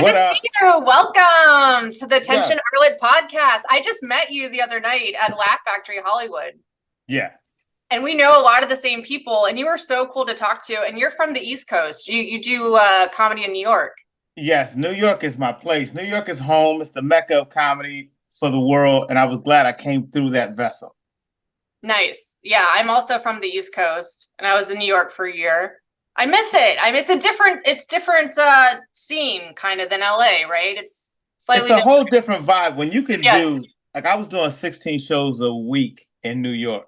Good to What see up? you. Welcome to the Yeah, Tension Harlot podcast. I just met you the other night at Laugh Factory Hollywood, yeah, and we know a lot of the same people. And you were so cool to talk to. And you're from the East Coast. You do comedy in New York. yes. New York is my place. New York is home. It's the mecca of comedy for the world, and I was glad I came through that vessel. Nice. Yeah, I'm also from the East Coast, and I was in New York for a year. I miss it. I miss a different. It's different scene kind of than LA, right? It's It's slightly a different. whole different vibe when you can Yeah. do like I was doing 16 shows a week in New York,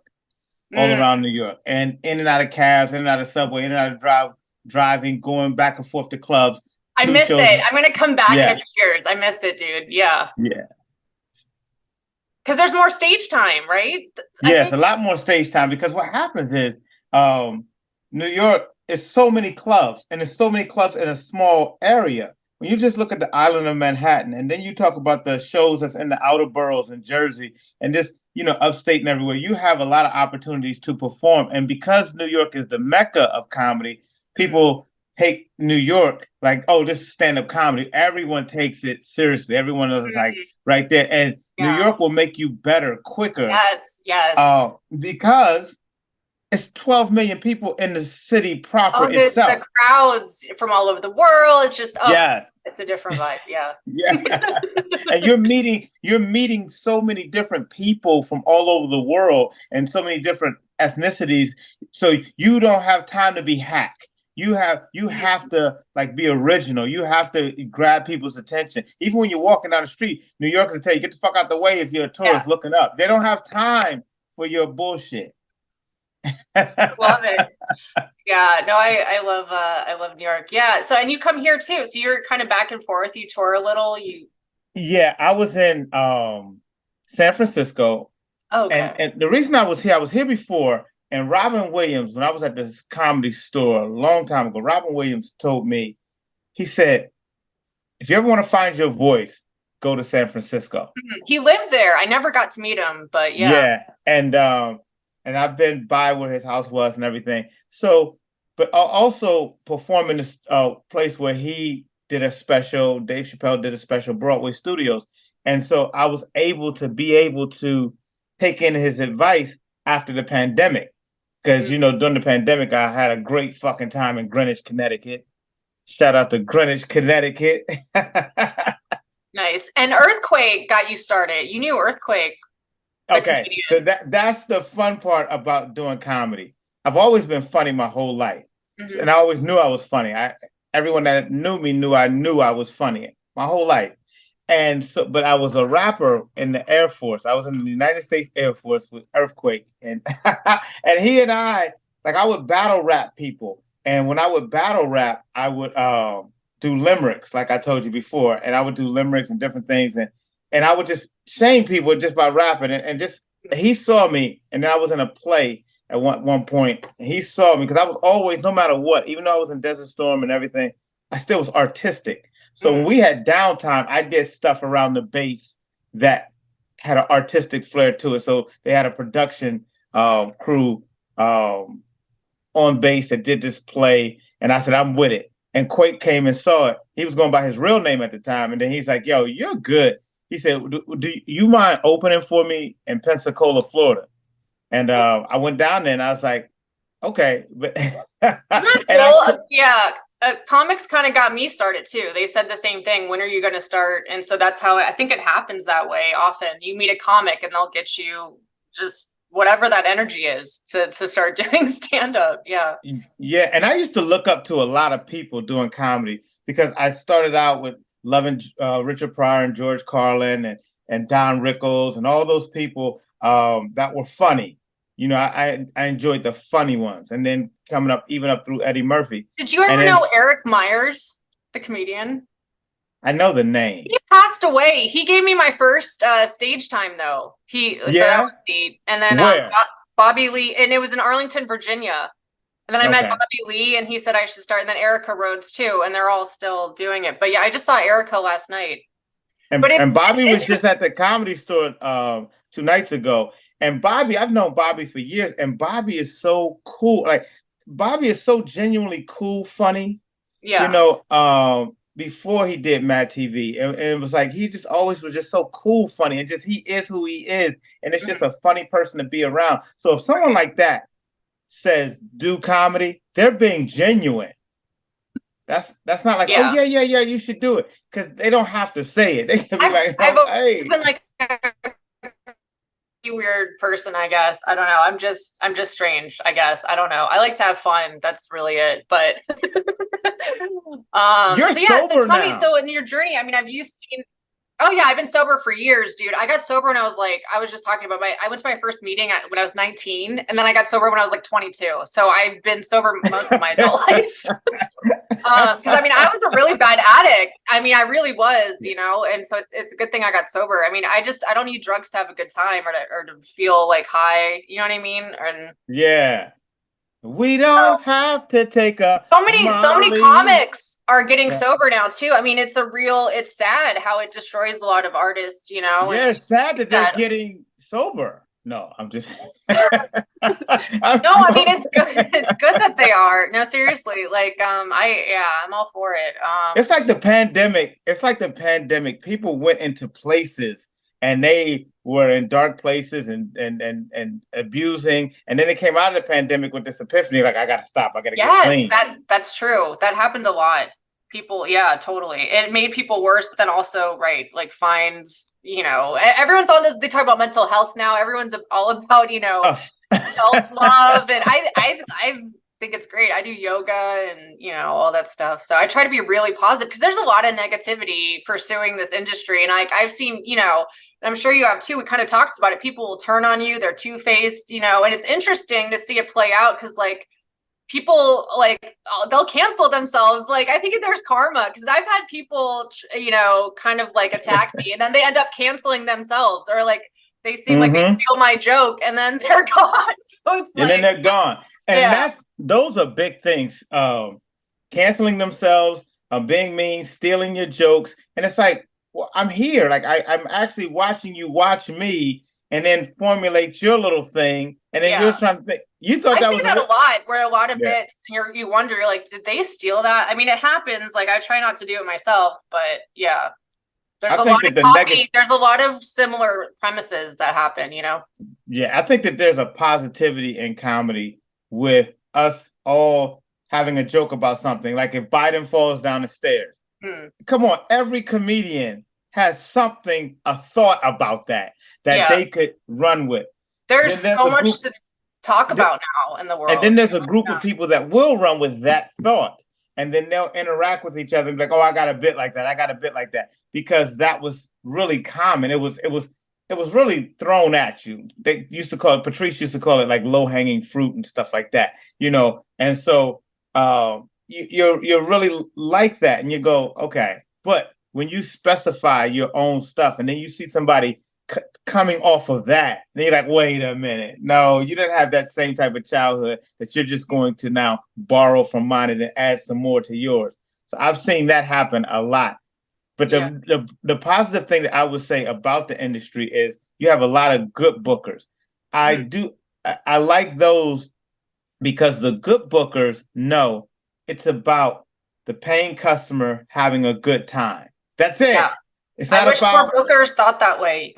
all Mm, around New York, and in and out of cabs, in and out of subway, in and out of driving, going back and forth to clubs. I Two miss shows. it. I'm gonna come back in a Yeah, few years. I miss it, dude. Yeah. yeah. Because there's more stage time, right? I Yes, think. a lot more stage time because what happens is um, New York is so many clubs and there's so many clubs in a small area. When you just look at the island of Manhattan and then you talk about the shows that's in the outer boroughs in Jersey and just, upstate and everywhere, you have a lot of opportunities to perform. And because New York is the mecca of comedy, Mhm. people take New York like, oh, this is stand-up comedy. Everyone takes it seriously. Everyone is like Mhm. right there. And New Yeah. York will make you better, quicker Yes. Yes. because it's 12 million people in the city proper Oh, the itself. crowds from all over the world. It's just Yes. it's a different vibe. Yeah. Yeah. And you're meeting so many different people from all over the world and so many different ethnicities. So you don't have time to be hack. You have to like be original. You have to grab people's attention. Even when you're walking down the street, New Yorkers will tell you, get the fuck out the way if you're a Yeah. tourist looking up. They don't have time for your bullshit. Love it. Yeah. No, I love New York. Yeah. So and you come here too. So you're kind of back and forth. You tour a little. You Yeah, I was in San Francisco, and okay. and the reason I was here before, and Robin Williams, when I was at this comedy store a long time ago, Robin Williams told me, he said, if you ever want to find your voice, go to San Francisco. Mhm. He lived there. I never got to meet him, but yeah. Yeah, and I've been by where his house was and everything. So, but also perform in this place where he did a special. Dave Chappelle did a special Broadway Studios, and so I was able to take in his advice after the pandemic because Mhm. during the pandemic I had a great fucking time in Greenwich, Connecticut. Shout out to Greenwich, Connecticut. Nice. And Earthquake got you started. You knew Earthquake, the Okay, so comedian. that's the fun part about doing comedy. I've always been funny my whole life, and Hmm. I always knew I was funny. Everyone that knew me knew I was funny my whole life, and so but I was a rapper in the Air Force. I was in the United States Air Force with Earthquake, and and he and I like I would battle rap people, and when I would battle rap, I would do limericks, like I told you before, and I would do limericks and different things, and I would just shame people just by rapping. And just he saw me, and then I was in a play at one point. And he saw me because I was always, no matter what, even though I was in Desert Storm and everything, I still was artistic. So when Hmm. we had downtime, I did stuff around the base that had an artistic flair to it. So they had a production crew on base that did this play, and I said, I'm with it. And Quake came and saw it. He was going by his real name at the time, and then he's like, "Yo, you're good." He said, "Do you mind opening for me in Pensacola, Florida?" And I went down there, and I was like, "Okay," but and Isn't that I cool? Yeah. Comics kind of got me started too. They said the same thing. When are you going to start? And so that's how I think it happens that way often. You meet a comic and they'll get you just whatever that energy is to start doing stand up. Yeah. yeah, and I used to look up to a lot of people doing comedy because I started out with loving Richard Pryor and George Carlin and Don Rickles and all those people that were funny. I enjoyed the funny ones, and then coming up even up through Eddie Murphy, Did you and ever then know Eric Myers, the comedian? I know the name. He passed away. He gave me my first stage time though. So that Yeah, was neat. And then where? Bobby Lee, and it was in Arlington, Virginia. And then I met Okay, Bobby Lee, and he said I should start. And then Erica Rhodes too, and they're all still doing it. But yeah, I just saw Erica last night. and But and it's Bobby was just interesting. at the comedy store 2 nights ago, and Bobby, I've known Bobby for years, and Bobby is so cool. Like Bobby is so genuinely cool, funny. you Yeah. know, um, before he did Mad TV, and it was like he just always was just so cool, funny, and just he is who he is, and it's just a funny person to be around. So if someone like that says do comedy, they're being genuine. That's not like, oh yeah, you should do it, because they don't have to say it. They can be I've always been like a weird person, I guess. I don't know. I'm just strange, I guess. I don't know. I like to have fun. That's really it. But You're so yeah, so sober tell me, now. so in your journey, I mean, have you seen? Oh yeah, I've been sober for years, dude. I got sober when I was like, I was just talking about I went to my first meeting when I was 19, and then I got sober when I was like 22. So I've been sober most of my adult life. Because I mean, I was a really bad addict. I mean, I really was, you know, and so it's a good thing I got sober. I mean, I don't need drugs to have a good time or to feel like high. You know what I mean? And Yeah. We don't have to take a so many Molly. comics are getting Yeah. sober now too. I mean, it's sad how it destroys a lot of artists, you know, and Yeah, it's sad that they're that. getting sober. No, I'm just No, I mean it's good. It's good that they are. No, seriously. Like, I'm all for it. It's like the pandemic. It's like the pandemic. People went into places and they were in dark places and abusing, and then they came out of the pandemic with this epiphany, like I gotta stop. I gotta get Yes, clean. that's true. That happened a lot. People, yeah, totally. It made people worse, but then also, right, like fines, you know, everyone's on this, they talk about mental health now. Everyone's all about, you know, Oh. self-love. And I think it's great. I do yoga and, you know, all that stuff. So I try to be really positive because there's a lot of negativity pursuing this industry. And I've seen, you know, I'm sure you have too. We kind of talked about it. People will turn on you. They're two-faced, you know, and it's interesting to see it play out because like, people like they'll cancel themselves. Like I think there's karma because I've had people, you know, kind of like attack me and then they end up canceling themselves or like they seem like they Mm-hmm. steal my joke and then they're gone. So it's And then like, they're gone. And yeah, those are big things. Canceling themselves, being mean, stealing your jokes. And it's like, well, I'm here. Like I'm actually watching you watch me and then formulate your little thing. And then you're yeah. trying to think. You thought I that see was that a lot where a lot of yeah. bits you wonder, you're like, did they steal that? I mean, it happens. Like I try not to do it myself, but yeah. There's I a lot think that of the negative copy. There's a lot of similar premises that happen, you know? Yeah, I think that there's a positivity in comedy with us all having a joke about something. Like if Biden falls down the stairs. Come on, every comedian has something, a thought about that Yeah. they could run with. There's Then there's so a much group to talk th- about now in the and world. then there's a group Yeah. of people that will run with that thought. And then they'll interact with each other and be like, oh, I got a bit like that. I got a bit like that. Because that was really common. It was really thrown at you. They used to call it, Patrice used to call it like low hanging fruit and stuff like that, you know. And so you're really like that, and you go, okay. But when you specify your own stuff, and then you see somebody coming off of that, and you're like, wait a minute, no, you didn't have that same type of childhood that you're just going to now borrow from mine and then add some more to yours. So I've seen that happen a lot. But Yeah. the positive thing that I would say about the industry is you have a lot of good bookers. I like those because the good bookers know it's about the paying customer having a good time. That's Yeah. it. It's I not wish more about bookers thought that way.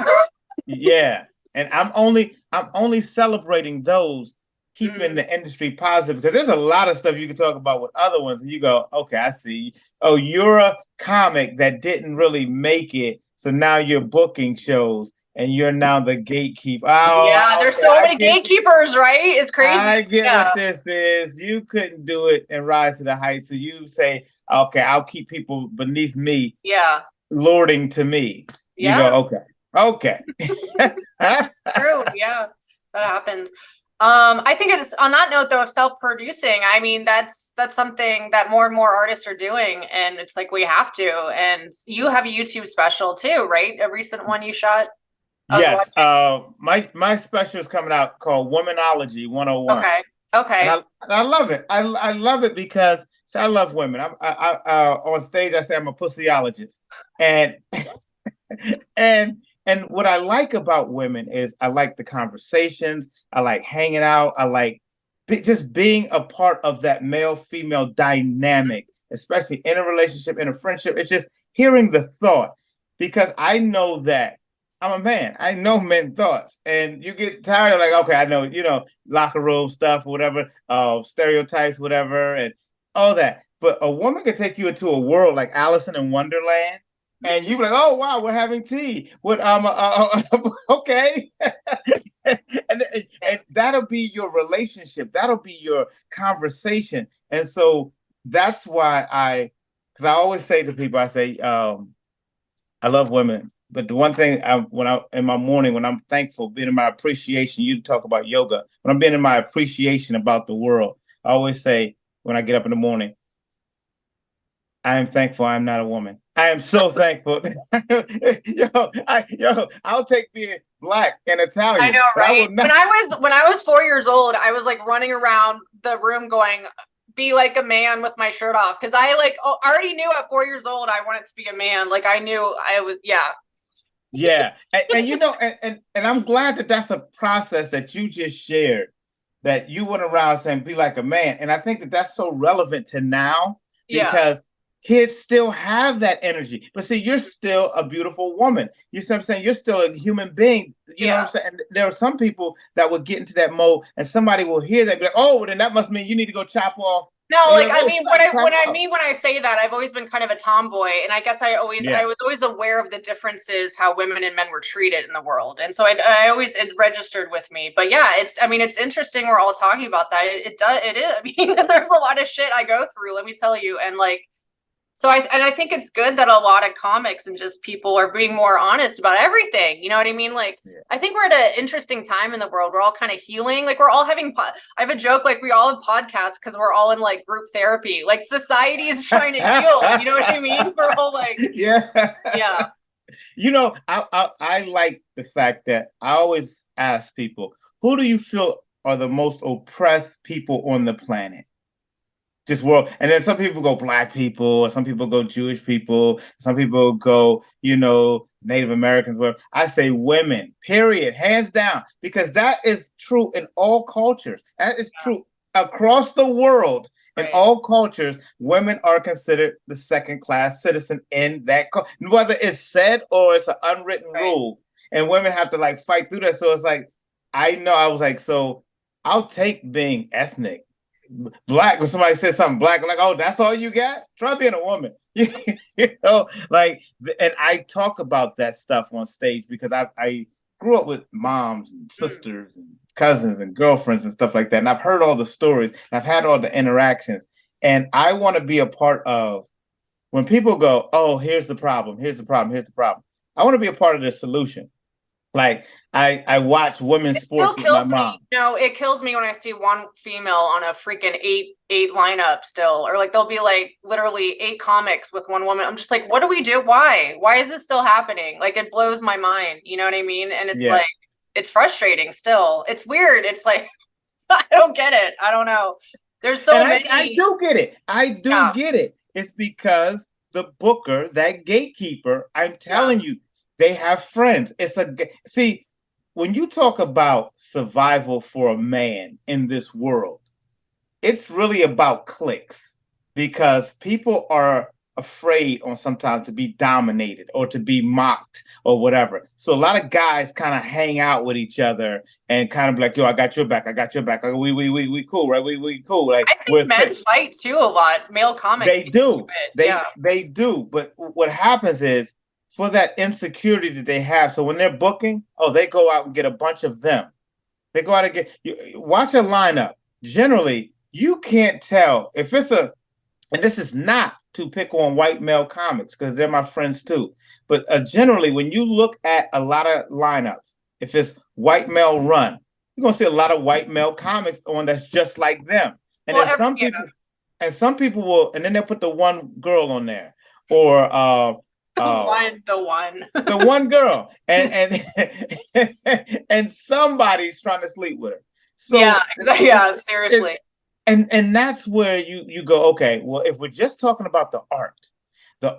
yeah. And I'm only celebrating those keeping the industry positive because there's a lot of stuff you can talk about with other ones and you go, okay, I see. Oh, you're a comic that didn't really make it, so now you're booking shows and you're now the gatekeeper. Yeah, Oh, there's okay, so many gatekeepers, right? It's crazy. I get Yeah. what this is. You couldn't do it and rise to the heights, so you say, okay, I'll keep people beneath me Yeah. lording to me. You Yeah. go, okay. True. Yeah. That happens. I think it's on that note though of self-producing. I mean, that's something that more and more artists are doing, and it's like we have to. And you have a YouTube special too, right? A recent one you shot. I was Yes. watching. My special is coming out called Womanology 101. Okay. And Okay. I love it. I love it because I love women. I on stage I say I'm a pussyologist. And and what I like about women is I like the conversations, I like hanging out, I like just being a part of that male female dynamic especially in a relationship, in a friendship. It's just hearing the thought, because I know that I'm a man. I know men thoughts, and you get tired of like, okay, I know, locker room stuff, whatever, stereotypes, whatever, and all that. But a woman can take you into a world like Alice in Wonderland, and you be like, oh wow, we're having tea. What? Okay, and that'll be your relationship. That'll be your conversation, and so that's why because I always say to people, I say, I love women. But the one thing when I in my morning, when I'm thankful, being in my appreciation, you talk about yoga. When I'm being in my appreciation about the world, I always say when I get up in the morning, I am thankful I'm not a woman. I am so thankful. I'll take being black and Italian. I know, right? When I was 4 years old, I was like running around the room going, be like a man with my shirt off, because I already knew at 4 years old I wanted to be a man. Like I knew I was, yeah, and I'm glad that that's a process that you just shared, that you went around saying be like a man, and I think that that's so relevant to now, because kids still have that energy. But see, you're still a beautiful woman. You see what I'm saying? You're still a human being. You know what I'm saying? And there are some people that will get into that mode, and somebody will hear that and be like, oh, well, then that must mean you need to go chop off. No, like, I mean, when I say that, I've always been kind of a tomboy, and I guess I was always aware of the differences, how women and men were treated in the world, and so it registered with me. But yeah, it's interesting we're all talking about that. It is. I mean, there's a lot of shit I go through, let me tell you, and like. So I think it's good that a lot of comics and just people are being more honest about everything. You know what I mean? Like, I think we're at an interesting time in the world. We're all kind of healing. Like, we're all having, I have a joke, like we all have podcasts because we're all in like group therapy. Like society is trying to heal. You know what I mean? We're all like, yeah. I like the fact that I always ask people, who do you feel are the most oppressed people on the planet? Just world. And then some people go black people, or some people go Jewish people, some people go, Native Americans, where I say women, period, hands down, because that is true in all cultures. That is true across the world. In all cultures, women are considered the second-class citizen in that, whether it's said or it's an unwritten rule. And women have to like fight through that. So it's like, I was like, so I'll take being ethnic. Black, when somebody says something black, I'm like, oh, that's all you got? Try being a woman. And I talk about that stuff on stage because I grew up with moms and sisters and cousins and girlfriends and stuff like that. And I've heard all the stories. I've had all the interactions. And I want to be a part of when people go, oh, here's the problem. Here's the problem. Here's the problem. I want to be a part of the solution. Like I watch women's sports with my mom. It kills me when I see one female on a freaking eight lineup still, or like there'll be like literally 8 comics with one woman. I'm just like, what do we do? Why is this still happening? Like it blows my mind. You know what I mean? And it's like, it's frustrating still. It's weird. It's like, I don't get it. I don't know. There's so many. I do get it. I do get it. It's because the booker, that gatekeeper, I'm telling you, they have friends. See, when you talk about survival for a man in this world, it's really about clicks, because people are afraid sometimes to be dominated or to be mocked or whatever. So a lot of guys kind of hang out with each other and kind of like, yo, I got your back. I got your back. Like, we cool, right? We cool. Like I see men fight too a lot. Male comics. They do. They do. But what happens is, for that insecurity that they have. So when they're booking, they go out and get a bunch of them. They go out and watch a lineup. Generally, you can't tell if it's and this is not to pick on white male comics because they're my friends too. But generally, when you look at a lot of lineups, if it's white male run, you're going to see a lot of white male comics on that's just like them. And some people will, and then they'll put the one girl on there, or the one girl, and and somebody's trying to sleep with her. So seriously. And that's where you go, okay, well, if we're just talking about the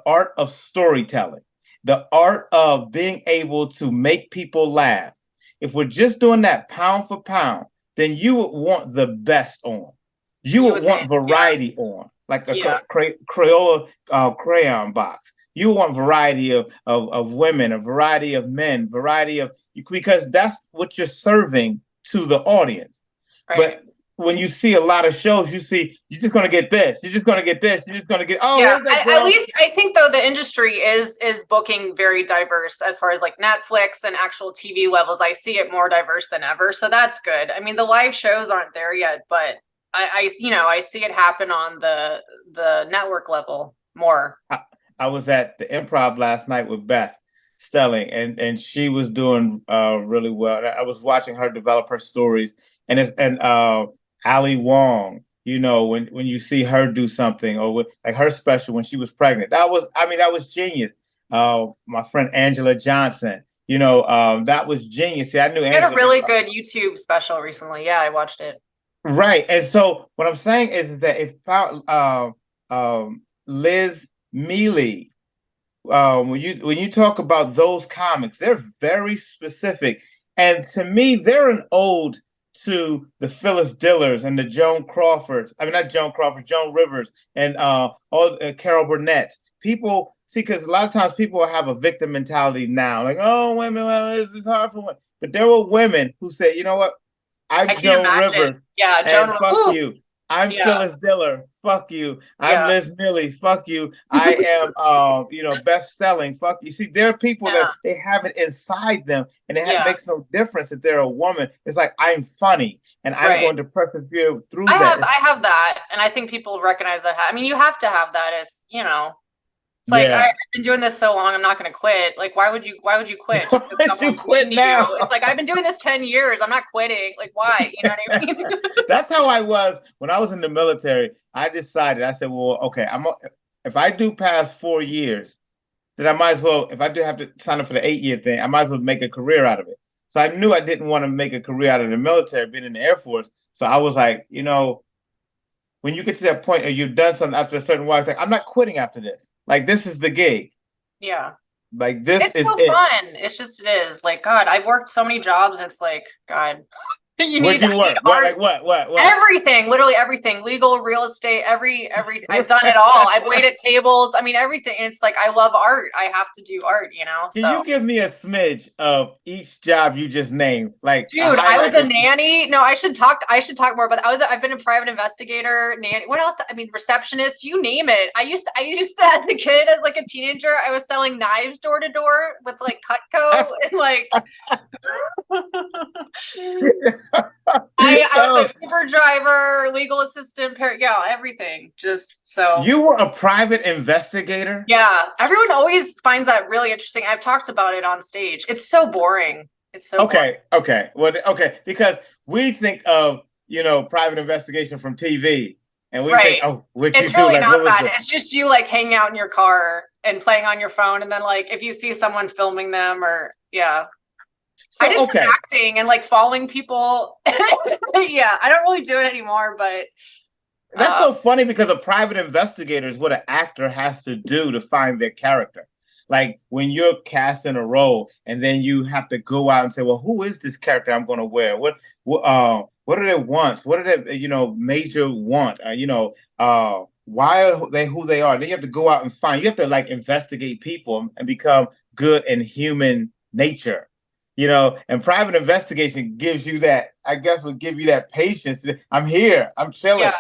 art of storytelling, the art of being able to make people laugh, if we're just doing that pound for pound, then you would want the best on. You would want variety on. like a Yeah. Crayola crayon box. You want variety of women, a variety of men, variety of, because that's what you're serving to the audience. Right. But when you see a lot of shows, you're just gonna get this, you're just gonna get this, you're just gonna get, oh, Yeah, here's that at girl. least I think though the industry is booking very diverse as far as like Netflix and actual TV levels. I see it more diverse than ever, so that's good. I mean, the live shows aren't there yet, but I see it happen on the network level more. I was at the Improv last night with Beth Stelling, and she was doing really well. I was watching her develop her stories, and Ali Wong. You know, when you see her do something, or with like her special when she was pregnant, that was genius. My friend Angela Johnson, that was genius. See, I knew You had a Angela really good YouTube special recently. Yeah, I watched it. right, and so what I'm saying is that if Liz Mealy, when you talk about those comics, they're very specific, and to me, they're an ode to the Phyllis Dillers and the Joan Crawfords. I mean, not Joan Crawford, Joan Rivers, and all Carol Burnett's. People see, because a lot of times people have a victim mentality now, like, oh, women, well, it's hard for women. But there were women who said, you know what? I'm I can't Joan imagine. Rivers, Yeah, and Joan. fuck Ooh, you. I'm yeah, Phyllis Diller. Fuck you. I'm yeah, Liz Millie. Fuck you. I am, best selling. Fuck you. See, there are people that yeah, they have it inside them, and it yeah. makes no difference if they're a woman. It's like, I'm funny, and I'm Right. going to persevere through that. I have that, and I think people recognize that. I mean, you have to have that if It's like Yeah. I've been doing this so long, I'm not going to quit. Like, why would you quit just because Why'd you someone's quit mean to you? now? It's like I've been doing this 10 years. I'm not quitting. Like, why? You know what I mean? That's how I was when I was in the military. I decided, I said, well, okay, if I do past 4 years, then I might as well, if I do have to sign up for the 8 year thing, I might as well make a career out of it. So I knew I didn't want to make a career out of the military, being in the Air Force. So I was like, when you get to that point or you've done something after a certain while, it's like, I'm not quitting after this. Like, this is the gig. Yeah. Like, this It's is so it. fun. It is. Like, God, I've worked so many jobs. It's like, God, Where'd I you need work? What, art. like what? Everything, literally everything, legal, real estate, every I've done it all. I've waited tables. I mean, everything. And it's like, I love art. I have to do art. Can So. you give me a smidge of each job you just named? Like a Dude, I was highlight a that you, nanny. No, I should talk more about that. I've been a private investigator, nanny. What else? I mean, receptionist, you name it. I used to as a kid, as like a teenager, I was selling knives door to door with like Cutco and like I was so a Uber driver, legal assistant, yeah, everything. Just so you were a private investigator? yeah. Everyone always finds that really interesting. I've talked about it on stage. It's so boring. It's so boring. Okay. Well, okay, because we think of, private investigation from TV, and we think, Right. oh, what you It's do? really Like, what not was that. it? It's just you like hanging out in your car and playing on your phone. And then like if you see someone filming them or yeah. I So, did some okay, acting and like following people. Yeah, I don't really do it anymore, but that's so funny because a private investigator is what an actor has to do to find their character. Like when you're casting a role, and then you have to go out and say, "Well, who is this character I'm going to wear? What are their wants? What are their major want? Why are they who they are?" Then you have to go out and find. You have to like investigate people and become good in human nature. And private investigation gives you that. I guess would give you that patience. I'm here. I'm chilling. yeah,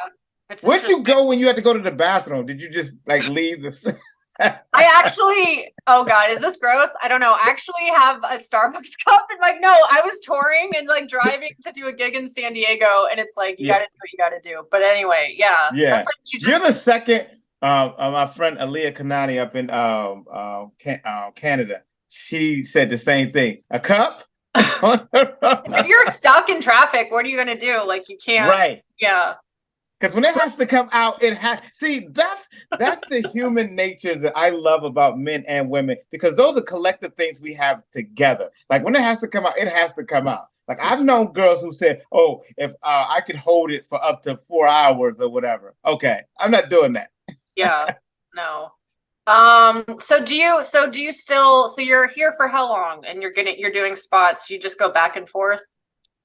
it's Where'd you interesting. go when you had to go to the bathroom? Did you just like leave the? I actually, oh God, is this gross? I don't know. I actually have a Starbucks cup and like, no, I was touring and like driving to do a gig in San Diego and it's like, you Yeah, got to do what you got to do. But anyway, yeah, yeah. sometimes you You're just, the second. My friend Aaliyah Kanani up in Canada. She said the same thing. A cup. if you're stuck in traffic, what are you going to do? Like you can't, Right. yeah. Because when it has to come out, it has. See, that's the human nature that I love about men and women, because those are collective things we have together. Like when it has to come out, it has to come out. Like I've known girls who said, "Oh, if I could hold it for up to 4 hours or whatever." Okay, I'm not doing that. Yeah, no. So do you still, so you're here for how long and you're doing spots, you just go back and forth?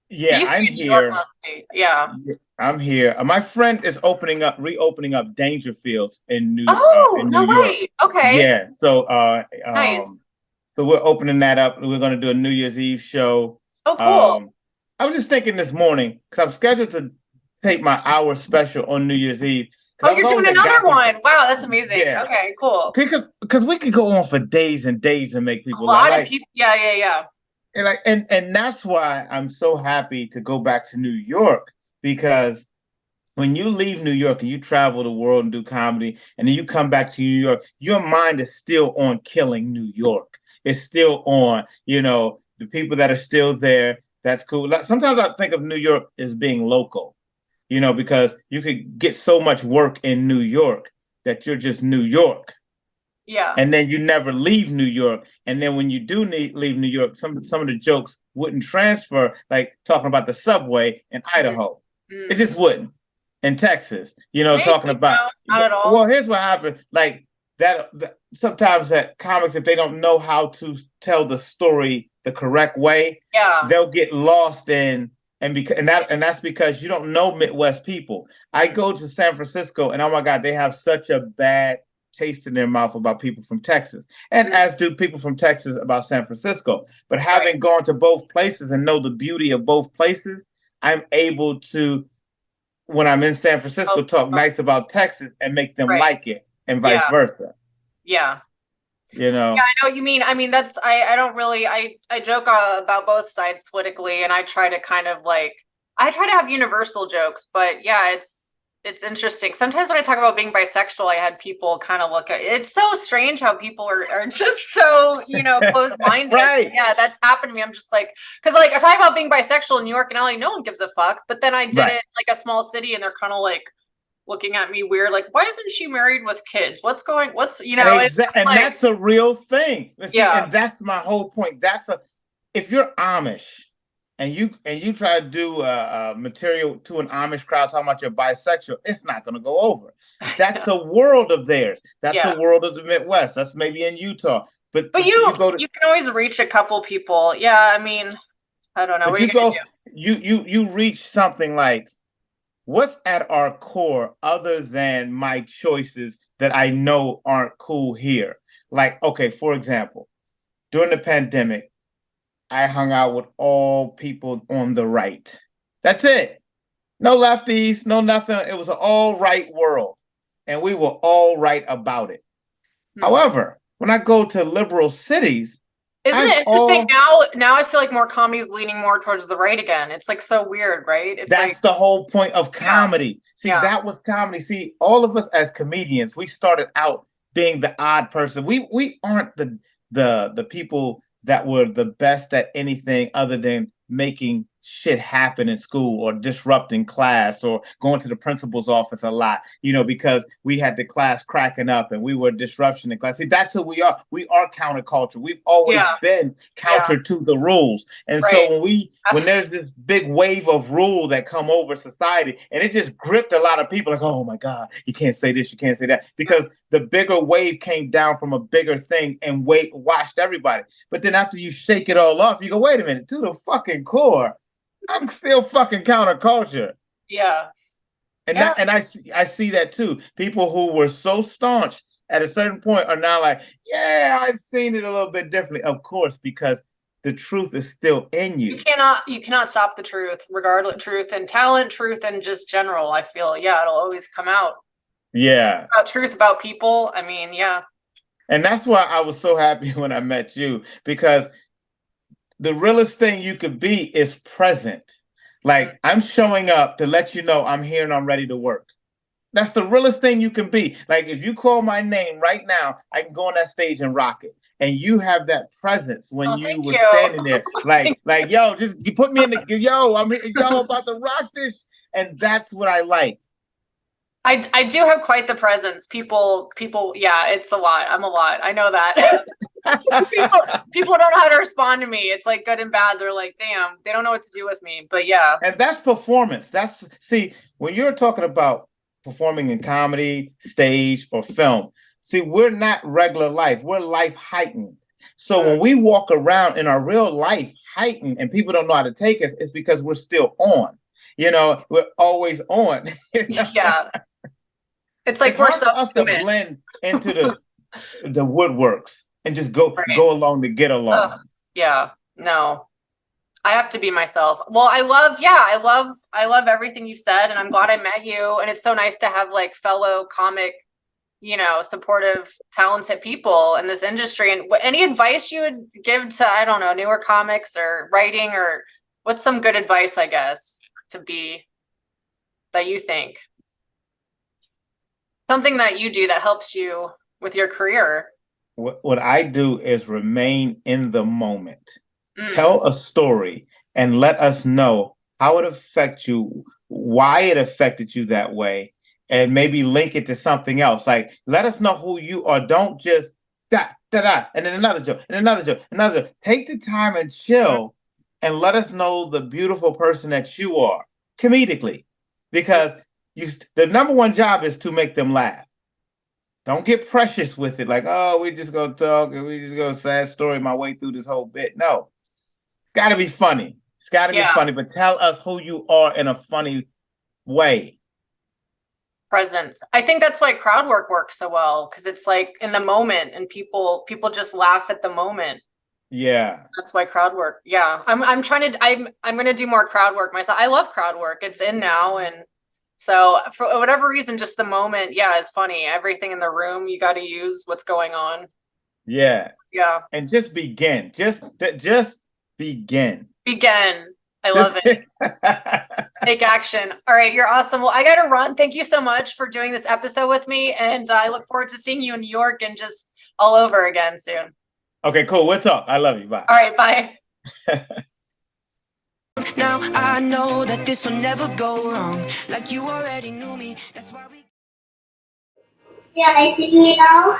You Yeah, used to I'm be in New York, here. mostly. Yeah. I'm here. My friend is reopening up Dangerfields Oh, in New no York. way. Okay. Yeah, so Nice. so we're opening that up. We're gonna do a New Year's Eve show. Oh, cool. Um, I was just thinking this morning because I'm scheduled to take my hour special on New Year's Eve Oh, because I was you're always doing at another Gotham. one. Wow, that's amazing. Yeah, Okay, cool. because we could go on for days and days and make A people laugh. lot of Like people. Yeah, yeah, yeah. and that's why I'm so happy to go back to New York because when you leave New York and you travel the world and do comedy, and then you come back to New York, your mind is still on killing New York. It's still on, the people that are still there. That's cool. Like, sometimes I think of New York as being local, because you could get so much work in New York that you're just New York. Yeah. And then you never leave New York. And then when you do leave New York, some of the jokes wouldn't transfer, like talking about the subway in Mm, Idaho. It mm. just wouldn't. In Texas, Maybe, talking about. no, not at Well, all. here's what happened. Like that sometimes that comics, if they don't know how to tell the story the correct way, Yeah. they'll get lost in and that's because you don't know Midwest people. I Mm, go to San Francisco and oh my God, they have such a bad taste in their mouth about people from Texas, and mm. as do people from Texas about San Francisco. But Right. having gone to both places and know the beauty of both places, I'm able to, when I'm in San Oh, Francisco, talk oh, nice about Texas and make them right. like it, and vice Yeah. versa. Yeah. You Yeah, know, I know what you mean. I mean, I don't really, I joke about both sides politically, and I try to kind of like, I try to have universal jokes, but yeah, it's interesting. Sometimes when I talk about being bisexual, I had people kind of look at it's so strange how people are just so, closed-minded. right, Yeah, that's happened to me. I'm just like, because like I talk about being bisexual in New York and LA, no one gives a fuck. But then I did right. it like a small city, and they're kind of like looking at me weird, like, why isn't she married with kids? It's Exactly, just and like, that's a real thing. And see, yeah. and that's my whole point. If you're Amish and you try to do material to an Amish crowd talking about you're bisexual, it's not going to go over. That's a world of theirs. That's a Yeah. world of the Midwest. That's maybe in Utah. But But you go to you can always reach a couple people. Yeah, I mean, I don't know. but What are you you gonna go you reach something like, what's at our core other than my choices that I know aren't cool here? Like, okay, for example, during the pandemic, I hung out with all people on the right. That's it. No lefties, no nothing. It was an all right world. And we were all right about it. do? However, when I go to liberal cities, Isn't I'm it interesting all now? Now I feel like more comedy is leaning more towards the right again. It's like so weird, right? It's like, That's the whole point of yeah, comedy. See, yeah, that was comedy. See, all of us as comedians, we started out being the odd person. We aren't the people that were the best at anything other than making shit happen in school or disrupting class or going to the principal's office a lot, because we had the class cracking up and we were a disruption in class. See, that's who we are. We are counterculture. We've always yeah, been yeah, counter to the rules. And right. so when That's there's this big wave of rule that come over society, and it just gripped a lot of people, like, oh my God, you can't say this, you can't say that, because the bigger wave came down from a bigger thing and washed everybody. But then after you shake it all off, you go, wait a minute, to the fucking core, I'm still fucking counterculture. yeah, And yeah. I see that too. People who were so staunch at a certain point are now like, yeah, I've seen it a little bit differently. Of course, because the truth is still in you. You cannot stop the truth, regardless truth and talent, truth and just general. I feel, yeah, it'll always come out. Yeah. About truth about people. I mean, yeah. And that's why I was so happy when I met you, because the realest thing you could be is present. Mm. Like, I'm showing up to let you know I'm here and I'm ready to work. That's the realest thing you can be. Like, if you call my name right now, I can go on that stage and rock it. And you have that presence when Oh, you thank were you. standing there, Thank like, yo, just you put me in the yo, I'm here, yo, you. about to rock this. And that's what I like. I do have quite the presence. People, yeah, it's a lot. I'm a lot. I know that. people people don't know how to respond to me. It's like good and bad. They're like, damn, they don't know what to do with me. But yeah. And that's performance. See, when you're talking about performing in comedy, stage, or film, see, we're not regular life. We're life heightened. So Mm, when we walk around in our real life heightened and people don't know how to take us, it's because we're still on. You know, we're always on. Yeah. It's like It's we're hard so for us to human. blend into the woodworks and just go Right. along to get along. Ugh, yeah. No. I have to be myself. Well, I love everything you said, and I'm glad I met you. And it's so nice to have like fellow comic, supportive, talented people in this industry. And any advice you would give to, I don't know, newer comics or writing, or what's some good advice, I guess, that you think? Something that you do that helps you with your career. What I do is remain in the moment. Mm. Tell a story and let us know how it affects you, why it affected you that way, and maybe link it to something else. Like, let us know who you are. Don't just da da da, and then another joke, and another joke, another. Take the time and chill, and let us know the beautiful person that you are comedically, because the number one job is to make them laugh. Don't get precious with it, like, oh, we just gonna talk and we just gonna sad story my way through this whole bit. No, it's got to be funny. It's got to be funny, but tell us who you are in a funny way. Presence. I think that's why crowd work works so well, because it's like in the moment, and people just laugh at the moment. Yeah, that's why crowd work. Yeah, I'm gonna do more crowd work myself. I love crowd work. It's in now, and so for whatever reason, just the moment, is funny. Everything in the room, you got to use what's going on. Yeah, yeah, and just begin. Just begin. Begin. I love it. Take action. All right, you're awesome. Well, I gotta run. Thank you so much for doing this episode with me, and I look forward to seeing you in New York and just all over again soon. Okay, cool. We'll talk. I love you. Bye. All right, bye. Now I know that this will never go wrong. Like you already knew me. That's why we. Yeah, I sing it all.